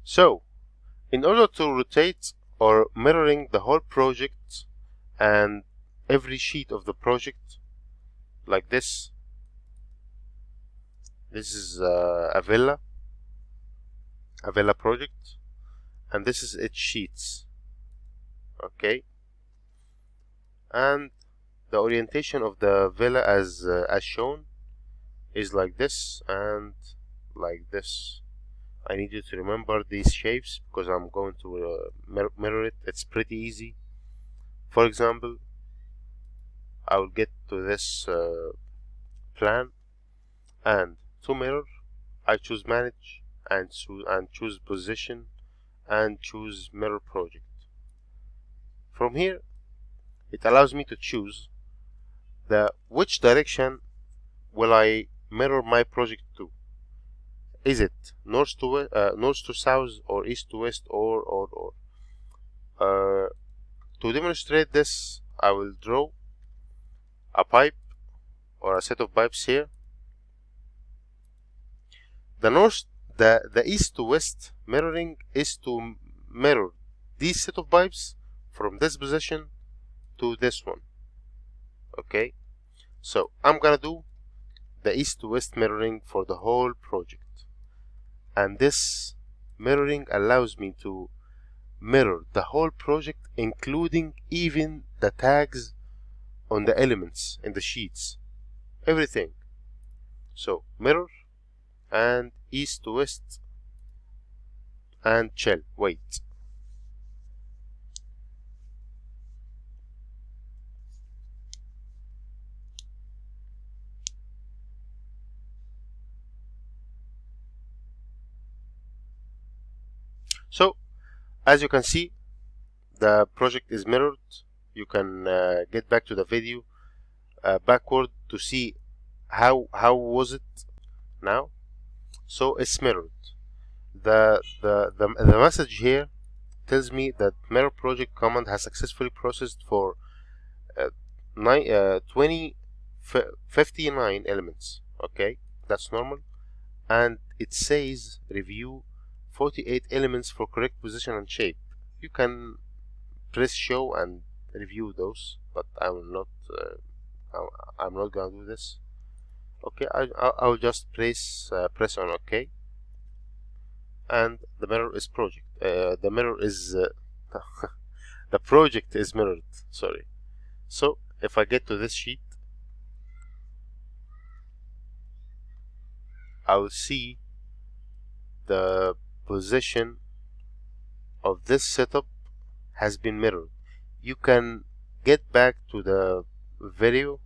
So in order to rotate or mirroring the whole project and every sheet of the project, like this is a villa project, and this is its sheets. Okay, and the orientation of the villa as shown is like this and like this. I need you to remember these shapes because I'm going to mirror it. It's pretty easy. For example, I will get to this plan, and to mirror I choose manage and choose position and choose mirror project. From here it allows me to choose which direction will I mirror my project to. Is it north to south, or east to west, or to demonstrate this, I will draw a pipe or a set of pipes here. The east to west mirroring is to mirror this set of pipes from this position to this one. Okay, so I'm gonna do the east to west mirroring for the whole project, and this mirroring allows me to mirror the whole project, including even the tags on the elements in the sheets, everything. So mirror and east to west and chill, wait. So as you can see, the project is mirrored. You can get back to the video backward to see how was it now. So it's mirrored. The message here tells me that mirror project command has successfully processed for 59 elements. Okay, that's normal, and it says review 48 elements for correct position and shape. You can press show and review those, but I will not. I'm not gonna do this. Okay, I'll just press on OK, and the mirror is project. The mirror is the project is mirrored. Sorry. So if I get to this sheet, I will see the position of this setup has been mirrored. You can get back to the video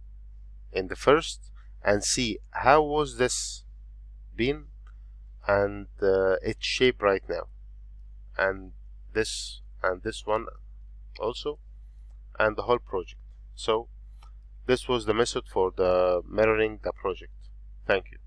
in the first and see how was this been and its shape right now, and this one also, and the whole project. So this was the method for the mirroring the project. Thank you.